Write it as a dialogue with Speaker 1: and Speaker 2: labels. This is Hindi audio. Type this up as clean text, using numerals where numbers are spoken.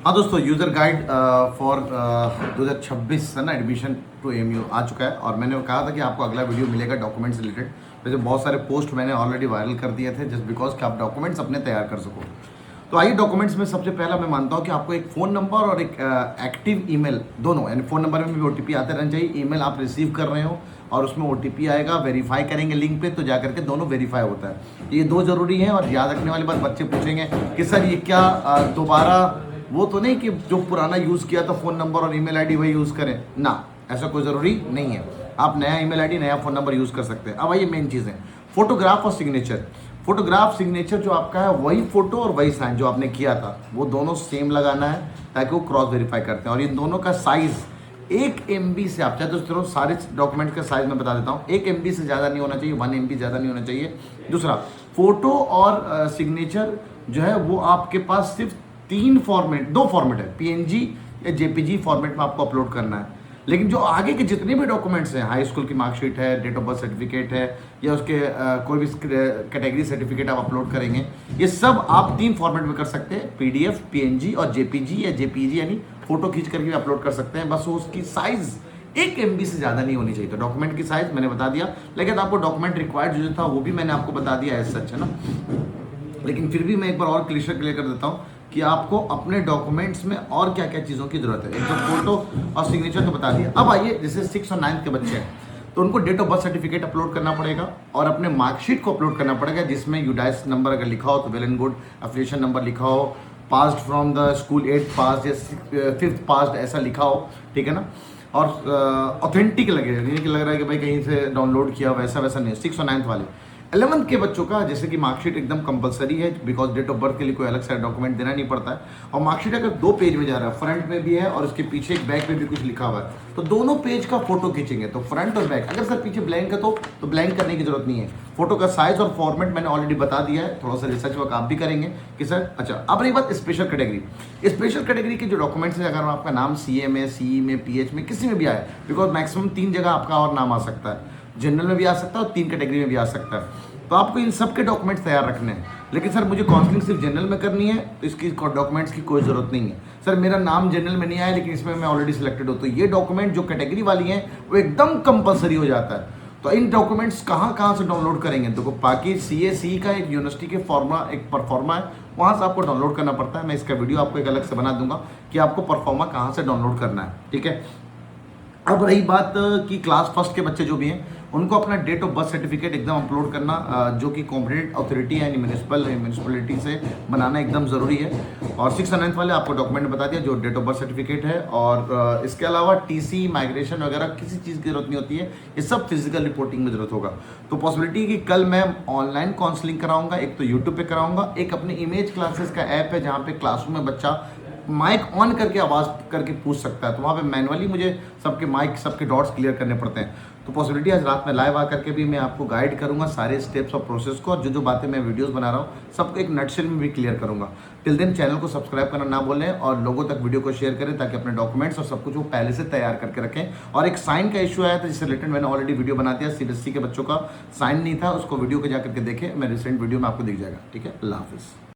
Speaker 1: हाँ दोस्तों, यूज़र गाइड फॉर 2026 है ना, एडमिशन टू एमयू आ चुका है। और मैंने कहा था कि आपको अगला वीडियो मिलेगा डॉक्यूमेंट्स रिलेटेड। वैसे बहुत सारे पोस्ट मैंने ऑलरेडी वायरल कर दिए थे जस्ट बिकॉज कि आप डॉक्यूमेंट्स अपने तैयार कर सको। तो आइए, डॉक्यूमेंट्स में सबसे पहला मैं मानता हूँ कि आपको एक फ़ोन नंबर और एक एक्टिव ईमेल, दोनों, यानी फ़ोन नंबर में भी ओटीपी आते रहना चाहिए, ईमेल आप रिसीव कर रहे हो और उसमें ओटीपी आएगा, वेरीफाई करेंगे लिंक पे तो जा करके दोनों वेरीफाई होता है। ये दो ज़रूरी हैं। और याद रखने वाली बात, बच्चे पूछेंगे कि सर ये क्या दोबारा वो तो नहीं कि जो पुराना यूज़ किया था फ़ोन नंबर और ईमेल आईडी वही यूज़ करें ना, ऐसा कोई ज़रूरी नहीं है। आप नया ईमेल आईडी नया फ़ोन नंबर यूज़ कर सकते हैं। अब आइए मेन चीज़ें, फोटोग्राफ और सिग्नेचर। फोटोग्राफ सिग्नेचर जो आपका है वही फ़ोटो और वही साइन जो आपने किया था वो दोनों सेम लगाना है ताकि वो क्रॉस वेरीफाई करते हैं। और इन दोनों का साइज़ 1 MB से, आप चाहे तो चलो सारे डॉक्यूमेंट का साइज़ मैं बता देता हूँ। 1 MB से ज़्यादा नहीं होना चाहिए, 1 MB ज़्यादा नहीं होना चाहिए। दूसरा, फ़ोटो और सिग्नेचर जो है वो आपके पास सिर्फ दो फॉर्मेट है, PNG या JPG फॉर्मेट में आपको अपलोड करना है। लेकिन जो आगे के जितने भी डॉक्यूमेंट्स हैं, हाई स्कूल की मार्कशीट है, डेट ऑफ बर्थ सर्टिफिकेट है, या उसके कोई भी कैटेगरी सर्टिफिकेट आप अपलोड करेंगे, ये सब आप 3 फॉर्मेट में कर सकते हैं, PDF, PNG और JPG या JPG, यानी फोटो खींच करके भी अपलोड कर सकते हैं। बस उसकी साइज़ 1 MB से ज़्यादा नहीं होनी चाहिए। तो डॉक्यूमेंट की साइज़ मैंने बता दिया, लेकिन आपको डॉक्यूमेंट रिक्वायर्ड जो था वो भी मैंने आपको बता दिया एज सच, है ना। लेकिन फिर भी मैं एक बार और क्लियर कर देता हूँ कि आपको अपने डॉक्यूमेंट्स में और क्या क्या चीज़ों की ज़रूरत है। एक तो फोटो और सिग्नेचर तो बता दिया। अब आइए, जैसे 6 और 9 के बच्चे हैं तो उनको date of birth certificate upload करना पड़ेगा और अपने मार्कशीट को अपलोड करना पड़ेगा, जिसमें यूडाइस नंबर अगर लिखा हो तो well and good, affiliation number लिखा हो, passed from the school 8th पास या 5th पास ऐसा लिखा हो, ठीक है ना। और ऑथेंटिक लगे, नहीं कि लग रहा है कि भाई कहीं से डाउनलोड किया, वैसा नहीं। 6 और 9th वाले। 11th के बच्चों का जैसे कि मार्कशीट एकदम कंपलसरी है, बिकॉज डेट ऑफ बर्थ के लिए कोई अलग सा डॉक्यूमेंट देना नहीं पड़ता है। और मार्कशीट अगर 2 पेज में जा रहा है, फ्रंट में भी है और उसके पीछे एक बैक में भी कुछ लिखा हुआ है, तो दोनों पेज का फोटो खींचेंगे। तो फ्रंट और बैक, अगर सर पीछे ब्लैंक है तो ब्लैंक करने की जरूरत नहीं है। फोटो का साइज और फॉर्मेट मैंने ऑलरेडी बता दिया है। थोड़ा सा रिसर्च वर्क आप भी करेंगे कि सर अच्छा। अब रही बात स्पेशल कैटेगरी। स्पेशल कैटेगरी के जो डॉक्यूमेंट्स हैं, अगर आपका नाम CA में, CE में, PH में, किसी में भी आए, बिकॉज मैक्सिमम 3 जगह आपका और नाम आ सकता है, जनरल में भी आ सकता है और 3 कैटेगरी में भी आ सकता है। तो आपको इन सब के डॉक्यूमेंट्स तैयार रखने हैं। लेकिन सर मुझे काउंसलिंग सिर्फ जनरल में करनी है तो इसकी डॉक्यूमेंट्स की कोई ज़रूरत नहीं है। सर मेरा नाम जनरल में नहीं आया लेकिन इसमें मैं ऑलरेडी सिलेक्टेड हूँ, तो ये डॉक्यूमेंट जो कैटेगरी वाली हैं वो एकदम कंपलसरी हो जाता है। तो इन डॉक्यूमेंट्स कहाँ से डाउनलोड करेंगे? तो बाकी CA का एक यूनिवर्सिटी के फॉर्मा, एक परफॉर्मा है, वहाँ से आपको डाउनलोड करना पड़ता है। मैं इसका वीडियो आपको एक अलग से बना दूंगा कि आपको परफॉर्मा कहाँ से डाउनलोड करना है, ठीक है। अब रही बात कि क्लास फर्स्ट के बच्चे जो भी हैं उनको अपना डेट ऑफ बर्थ सर्टिफिकेट एकदम अपलोड करना, जो कि कॉम्पिटेंट अथॉरिटी यानी म्यूनिसिपलिटी से बनाना एकदम ज़रूरी है। और 6 और 9th वाले आपको डॉक्यूमेंट बता दिया जो डेट ऑफ बर्थ सर्टिफिकेट है। और इसके अलावा TC, माइग्रेशन वगैरह किसी चीज़ की जरूरत नहीं होती है, ये सब फिजिकल रिपोर्टिंग में जरूरत होगा। तो पॉसिबिलिटी है कि कल मैं ऑनलाइन काउंसलिंग कराऊंगा, एक तो यूट्यूब पे कराऊंगा, एक अपने इमेज क्लासेस का ऐप है जहाँ पे क्लासरूम में बच्चा माइक ऑन करके आवाज़ करके पूछ सकता है। तो वहाँ पे मैनुअली मुझे सबके माइक, सबके डॉट्स क्लियर करने पड़ते हैं। तो पॉसिबिलिटी आज रात में लाइव आकर के भी मैं आपको गाइड करूँगा सारे स्टेप्स और प्रोसेस को, और जो बातें मैं वीडियोस बना रहा हूँ सबको एक नटशेल में भी क्लियर करूँगा। टिल देन चैनल को सब्सक्राइब करना ना भूलें और लोगों तक वीडियो को शेयर करें ताकि अपने डॉक्यूमेंट्स और सब कुछ वो पहले से तैयार करके रखें। और एक साइन का इशू आया था जिससे रिलेटेड मैंने ऑलरेडी वीडियो बना दिया। CBSE के बच्चों का साइन नहीं था, उसको वीडियो को जाकर के देखें, मैं रिसेंट वीडियो में आपको दिख जाएगा, ठीक है। अल्लाह हाफिज़।